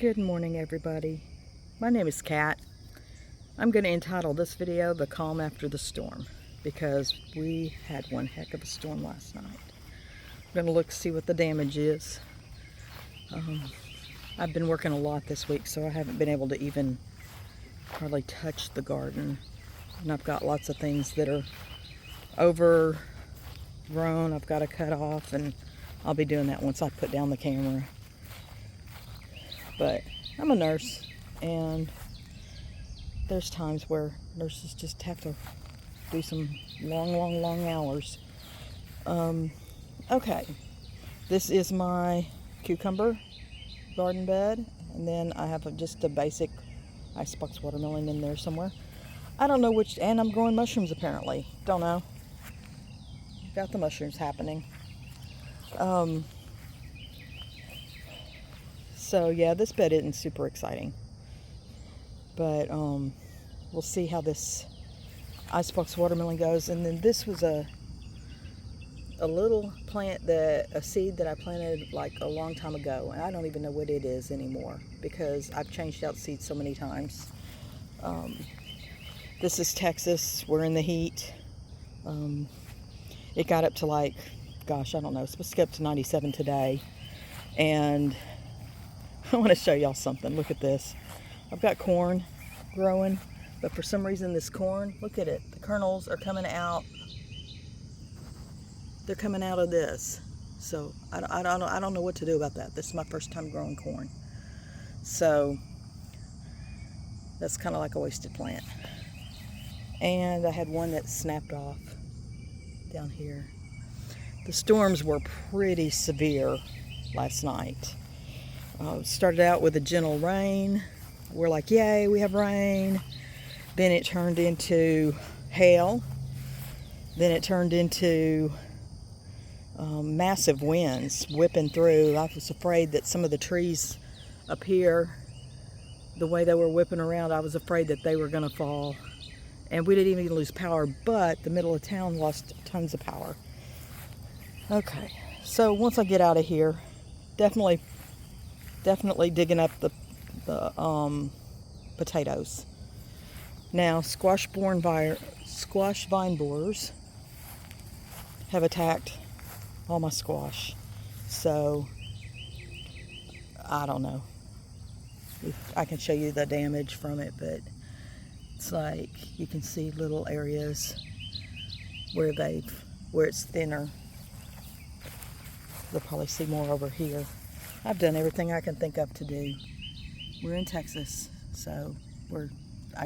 Good morning, everybody. My name is Kat. I'm going to entitle this video The Calm After the Storm because we had one heck of a storm last night. I'm going to look see what the damage is. I've been working a lot this week, so I haven't been able to even hardly touch the garden. And I've got lots of things that are overgrown I've got to cut off, and I'll be doing that once I put down the camera. But I'm a nurse, and there's times where nurses just have to do some long hours. Okay, this is my cucumber garden bed, and then I have just a basic icebox watermelon in there somewhere. I don't know which, and I'm growing mushrooms apparently. Don't know. Got the mushrooms happening. So yeah, this bed isn't super exciting, but we'll see how this icebox watermelon goes. And then this was a little plant, a seed that I planted like a long time ago, and I don't even know what it is anymore because I've changed out seeds so many times. This is Texas. We're in the heat. It got up to like, gosh, I don't know, it's supposed to get up to 97 today, and I want to show y'all something. Look at this. I've got corn growing, but for some reason this corn, look at it. The kernels are coming out. They're coming out of this. So I don't know what to do about that. This is my first time growing corn. So that's kind of like a wasted plant. And I had one that snapped off down here. The storms were pretty severe last night. Started out with a gentle rain. We're like, yay, we have rain. Then it turned into hail. Then it turned into massive winds whipping through. I was afraid that some of the trees up here, the way they were whipping around, I was afraid that they were going to fall. And we didn't even lose power, but the middle of town lost tons of power. Okay, so once I get out of here, definitely digging up the potatoes. Now, squash vine borers have attacked all my squash. So, I don't know if I can show you the damage from it, but it's like you can see little areas where it's thinner. You'll probably see more over here. I've done everything I can think of to do. We're in Texas, so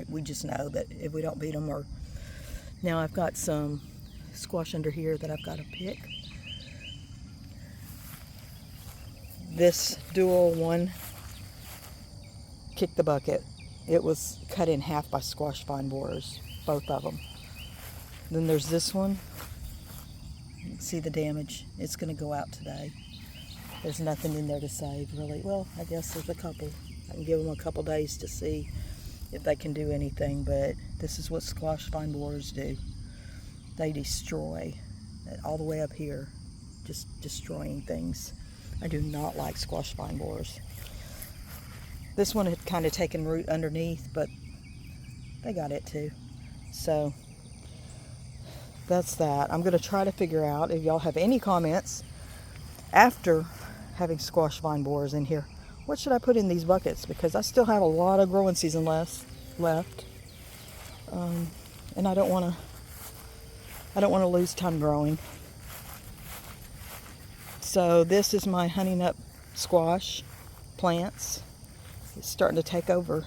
we just know that if we don't beat them, now I've got some squash under here that I've got to pick. This dual one kicked the bucket. It was cut in half by squash vine borers, both of them. Then there's this one. You can see the damage. It's going to go out today. There's nothing in there to save, really. Well, I guess there's a couple. I can give them a couple days to see if they can do anything, but this is what squash vine borers do. They destroy all the way up here, just destroying things. I do not like squash vine borers. This one had kind of taken root underneath, but they got it too. So that's that. I'm going to try to figure out if y'all have any comments after having squash vine borers in here. What should I put in these buckets? Because I still have a lot of growing season left. And I don't want to lose time growing. So this is my honey nut squash plants. It's starting to take over.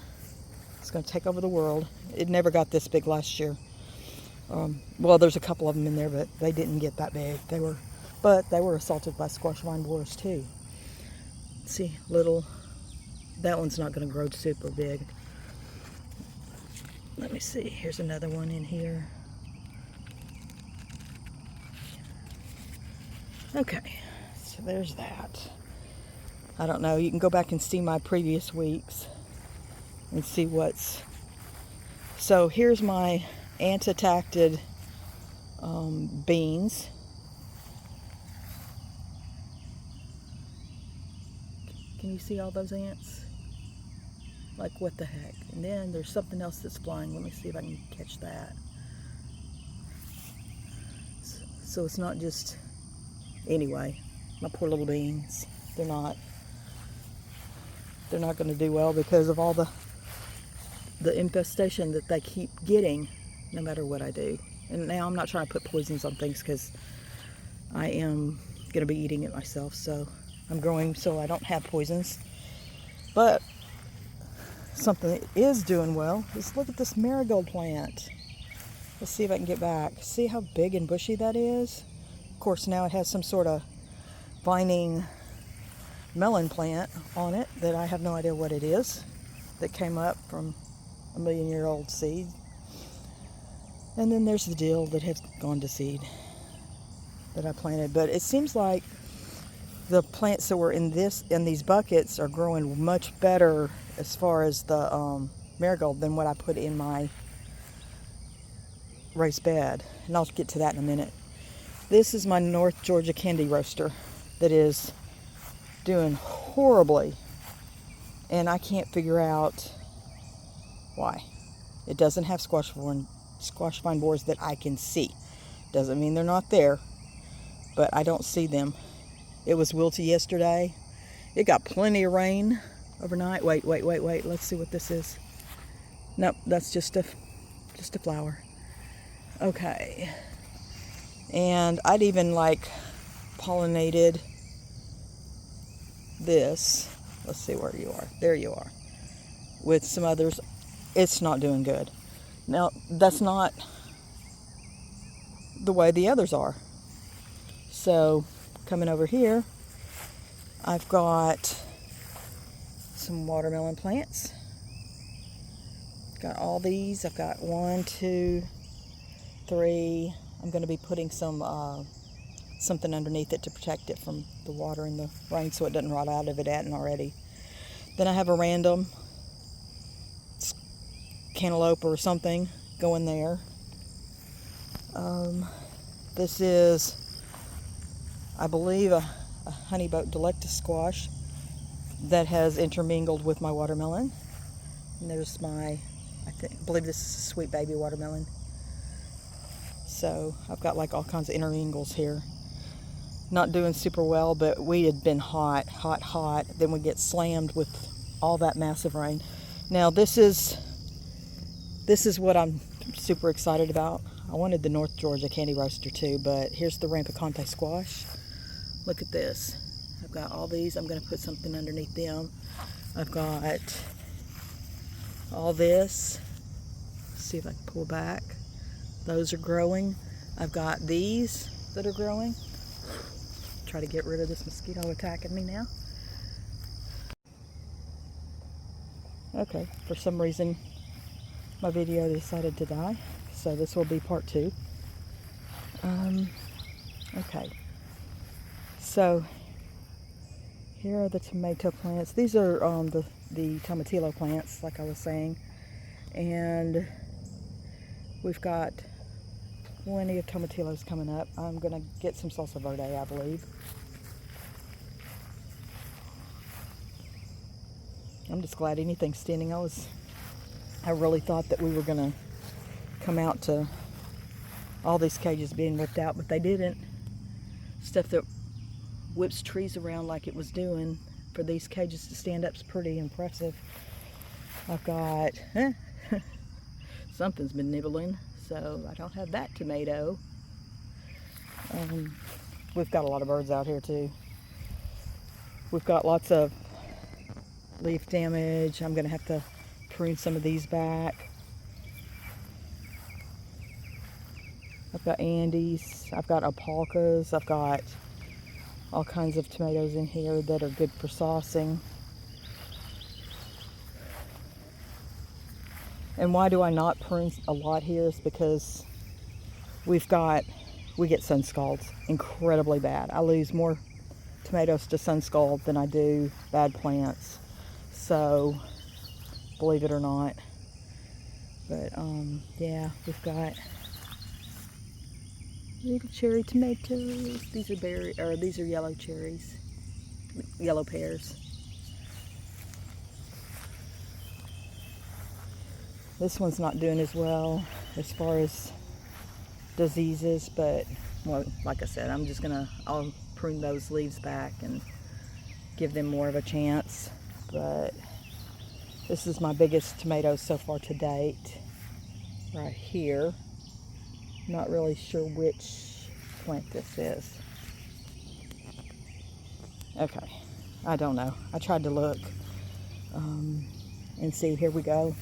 It's going to take over the world. It never got this big last year. Well, there's a couple of them in there, but they didn't get that big. They were assaulted by squash vine borers too. See, that one's not going to grow super big. Let me see. Here's another one in here. Okay, so there's that. I don't know. You can go back and see my previous weeks and see what's. So here's my ant-attacked beans. Can you see all those ants? Like, what the heck? And then there's something else that's flying. Let me see if I can catch that. So it's not just, anyway, my poor little beans. They're not going to do well because of all the infestation that they keep getting, no matter what I do. And now I'm not trying to put poisons on things because I am going to be eating it myself. So I'm growing so I don't have poisons. But something that is doing well is, look at this marigold plant. Let's see if I can get back. See how big and bushy that is? Of course, now it has some sort of vining melon plant on it that I have no idea what it is, that came up from a million-year-old seed. And then there's the dill that has gone to seed that I planted. But it seems like the plants that were in these buckets are growing much better as far as the marigold than what I put in my raised bed. And I'll get to that in a minute. This is my North Georgia candy roaster that is doing horribly, and I can't figure out why. It doesn't have squash vine borers that I can see. Doesn't mean they're not there, but I don't see them. It was wilty yesterday. It got plenty of rain overnight. Wait. Let's see what this is. Nope, that's just a flower. Okay. And I'd even like pollinated this. Let's see where you are. There you are. With some others. It's not doing good. Now, that's not the way the others are. So, coming over here, I've got some watermelon plants. Got all these. I've got 1, 2, 3. I'm going to be putting some something underneath it to protect it from the water and the rain so it doesn't rot out if it hadn't already. Then I have a random cantaloupe or something going there. This is, I believe, a honeyboat delecta squash that has intermingled with my watermelon. And there's my, I believe this is a sweet baby watermelon. So I've got like all kinds of intermingles here. Not doing super well, but we had been hot. Then we get slammed with all that massive rain. Now this is what I'm super excited about. I wanted the North Georgia candy roaster too, but here's the Rampicante squash. Look at this. I've got all these. I'm going to put something underneath them. I've got all this. Let's see if I can pull back. Those are growing. I've got these that are growing. Try to get rid of this mosquito attacking me now. Okay, for some reason my video decided to die, so this will be part 2. Okay, so here are the tomato plants. These are the tomatillo plants, like I was saying, and we've got plenty of tomatillos coming up. I'm gonna get some salsa verde, I believe. I'm just glad anything's standing. I really thought that we were gonna come out to all these cages being ripped out, but they didn't. Stuff that whips trees around like it was doing for these cages to stand up is pretty impressive. I've got something's been nibbling, so I don't have that tomato. We've got a lot of birds out here too. We've got lots of leaf damage. I'm gonna have to prune some of these back. I've got Andes, I've got Apalcas, I've got all kinds of tomatoes in here that are good for saucing. And why do I not prune a lot here is because we get sun scalds incredibly bad. I lose more tomatoes to sun scald than I do bad plants. So, believe it or not. But, yeah, we've got little cherry tomatoes. These are yellow cherries, yellow pears. This one's not doing as well as far as diseases, but well, like I said, I'll prune those leaves back and give them more of a chance. But this is my biggest tomato so far to date, right here. Not really sure which plant this is. Okay, I don't know. I tried to look and see. Here we go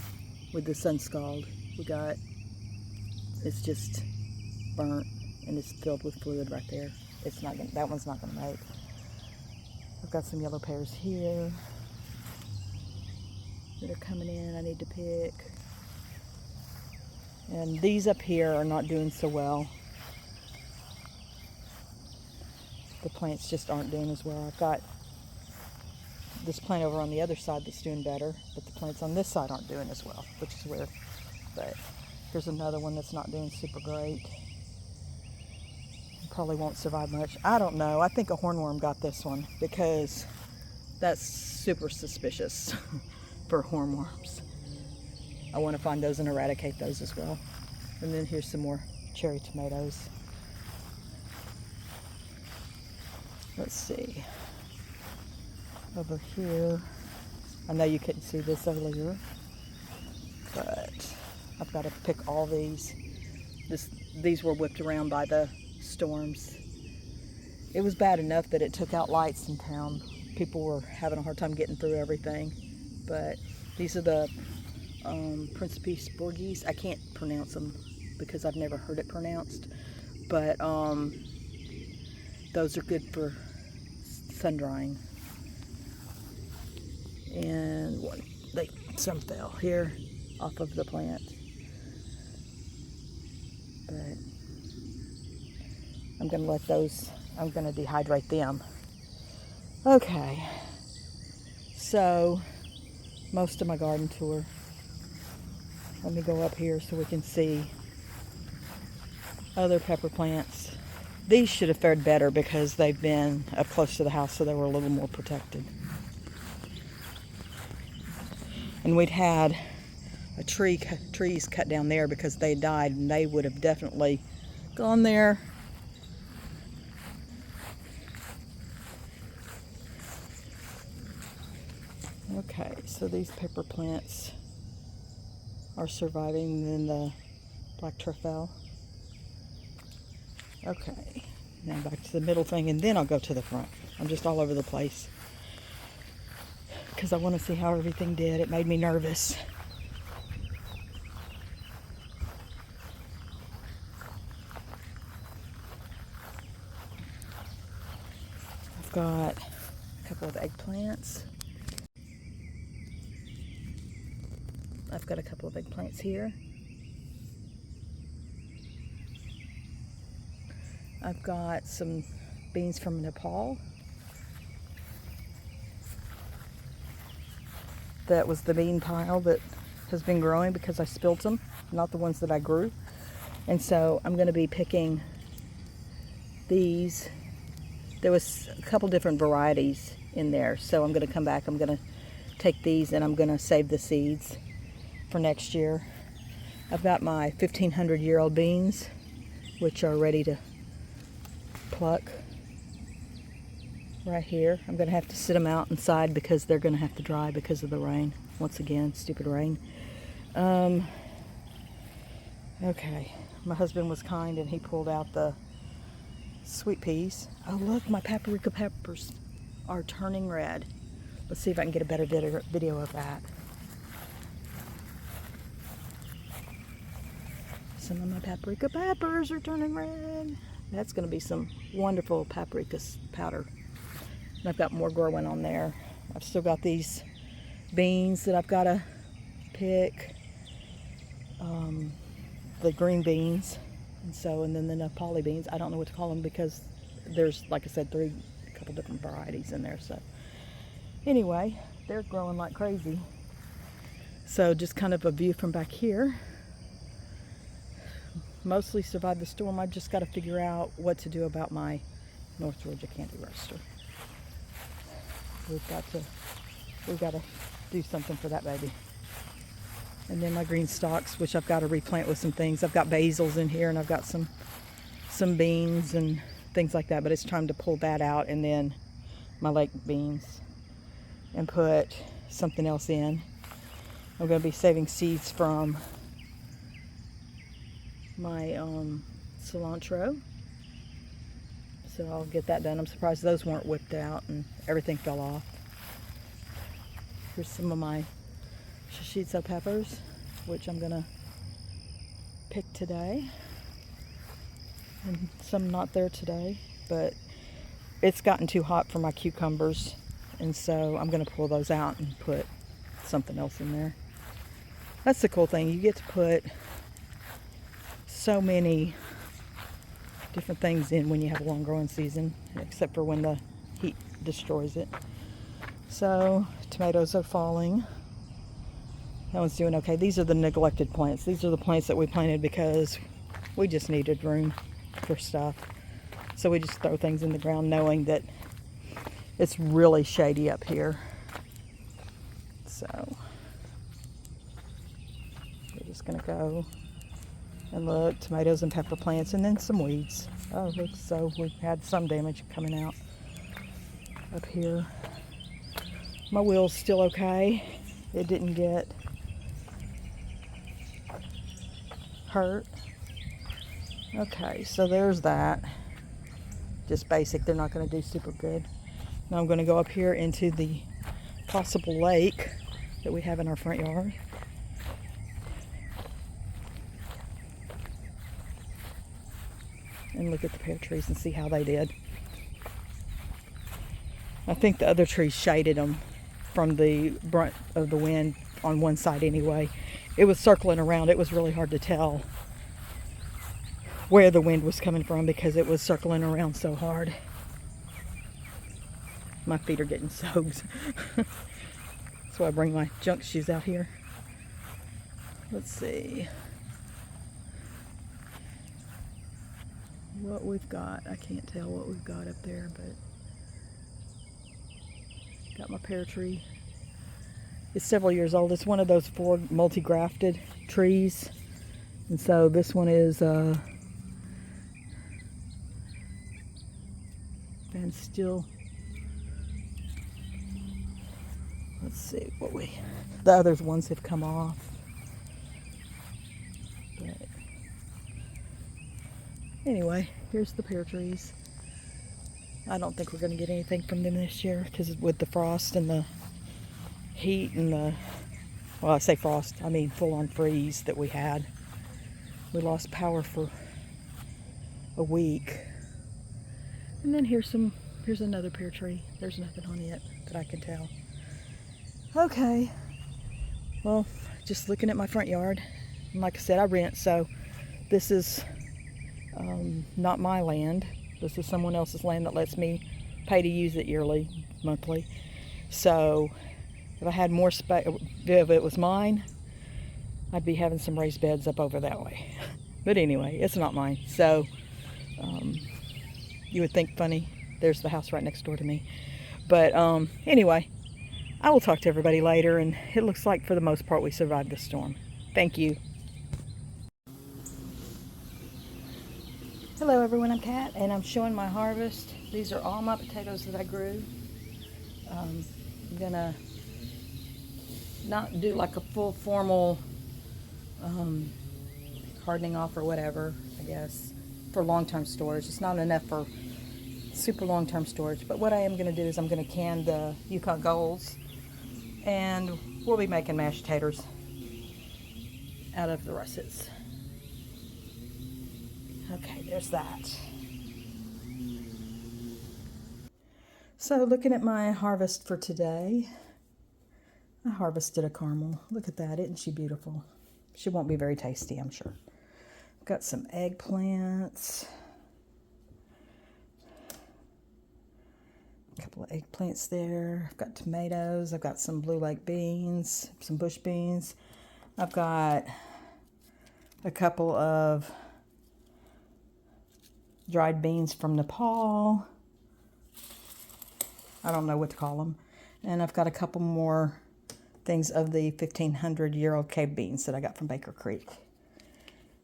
with the sun scald. It's just burnt and it's filled with fluid right there. That one's not gonna make. I've got some yellow pears here that are coming in I need to pick. And these up here are not doing so well. The plants just aren't doing as well. I've got this plant over on the other side that's doing better, but the plants on this side aren't doing as well, which is weird. But here's another one that's not doing super great. Probably won't survive much. I don't know. I think a hornworm got this one because that's super suspicious for hornworms. I want to find those and eradicate those as well. And then here's some more cherry tomatoes. Let's see. Over here, I know you couldn't see this earlier, but I've got to pick all these. These were whipped around by the storms. It was bad enough that it took out lights in town. People were having a hard time getting through everything. But these are the Principe Sporgis. I can't pronounce them because I've never heard it pronounced. But those are good for sun drying. And some fell here off of the plant. But I'm going to let those, I'm going to dehydrate them. Okay, so most of my garden tour. Let me go up here so we can see other pepper plants. These should have fared better because they've been up close to the house, so they were a little more protected. And we'd had trees cut down there because they died, and they would have definitely gone there. Okay, so these pepper plants are surviving, then the black truffle. Okay, now back to the middle thing, and then I'll go to the front. I'm just all over the place because I want to see how everything did. It made me nervous. I've got a couple of eggplants. I've got a couple of eggplants here. I've got some beans from Nepal. That was the bean pile that has been growing because I spilt them, not the ones that I grew. And so I'm going to be picking these. There was a couple different varieties in there, so I'm going to come back. I'm going to take these and I'm going to save the seeds for next year. I've got my 1,500-year-old beans, which are ready to pluck right here. I'm going to have to sit them out inside because they're going to have to dry because of the rain. Once again, stupid rain. Okay, my husband was kind and he pulled out the sweet peas. Oh look, my paprika peppers are turning red. Let's see if I can get a better video of that. Some of my paprika peppers are turning red. That's going to be some wonderful paprika powder. And I've got more growing on there. I've still got these beans that I've got to pick. The green beans. And then the Nepali beans. I don't know what to call them because there's, like I said, a couple different varieties in there. So anyway, they're growing like crazy. So just kind of a view from back here. Mostly survived the storm. I've just got to figure out what to do about my North Georgia candy roaster. We've got to do something for that baby. And then my green stalks, which I've got to replant with some things. I've got basils in here, and I've got some beans and things like that. But it's time to pull that out, and then my lake beans, and put something else in. I'm going to be saving seeds from my cilantro. So I'll get that done. I'm surprised those weren't whipped out and everything fell off. Here's some of my shishito peppers, which I'm gonna pick today. And some not there today, but it's gotten too hot for my cucumbers, and so I'm gonna pull those out and put something else in there. That's the cool thing. You get to put so many different things in when you have a long growing season, except for when the heat destroys it. So tomatoes are falling. That one's doing okay. These are the neglected plants. These are the plants that we planted because we just needed room for stuff. So we just throw things in the ground knowing that it's really shady up here. So we're just gonna go and look, tomatoes and pepper plants, and then some weeds. Oh, look, so we've had some damage coming out up here. My wheel's still okay. It didn't get hurt. Okay, so there's that. Just basic, they're not gonna do super good. Now I'm gonna go up here into the possible lake that we have in our front yard. And look at the pear trees and see how they did. I think the other trees shaded them from the brunt of the wind on one side anyway. It was circling around. It was really hard to tell where the wind was coming from because it was circling around so hard. My feet are getting soaked. So I bring my junk shoes out here. Let's see what we've got. I can't tell what we've got up there, but got my pear tree. It's several years old. It's one of those 4 multi-grafted trees. And so this one is Van Still. Let's see what the other ones have come off. But anyway, here's the pear trees. I don't think we're going to get anything from them this year because with the frost and the heat and well, I say frost, I mean full-on freeze that we had. We lost power for a week. And then here's another pear tree. There's nothing on it that I can tell. Okay. Well, just looking at my front yard. And like I said, I rent, so this is not my land. This is someone else's land that lets me pay to use it yearly, monthly. So if I had more space, if it was mine, I'd be having some raised beds up over that way. But anyway, it's not mine. So you would think funny. There's the house right next door to me. But anyway, I will talk to everybody later, and it looks like for the most part we survived the storm. Thank you. Hello everyone, I'm Kat, and I'm showing my harvest. These are all my potatoes that I grew. I'm gonna not do like a full formal hardening off or whatever, I guess, for long-term storage. It's not enough for super long-term storage, but what I am gonna do is I'm gonna can the Yukon Golds, and we'll be making mashed taters out of the russets. Okay, there's that. So looking at my harvest for today, I harvested a caramel. Look at that, isn't she beautiful? She won't be very tasty, I'm sure. I've got some eggplants. A couple of eggplants there. I've got tomatoes. I've got some blue lake beans, some bush beans. I've got a couple of dried beans from Nepal. I don't know what to call them. And I've got a couple more things of the 1,500-year-old cave beans that I got from Baker Creek.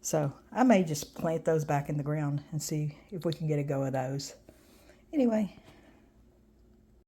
So I may just plant those back in the ground and see if we can get a go of those. Anyway,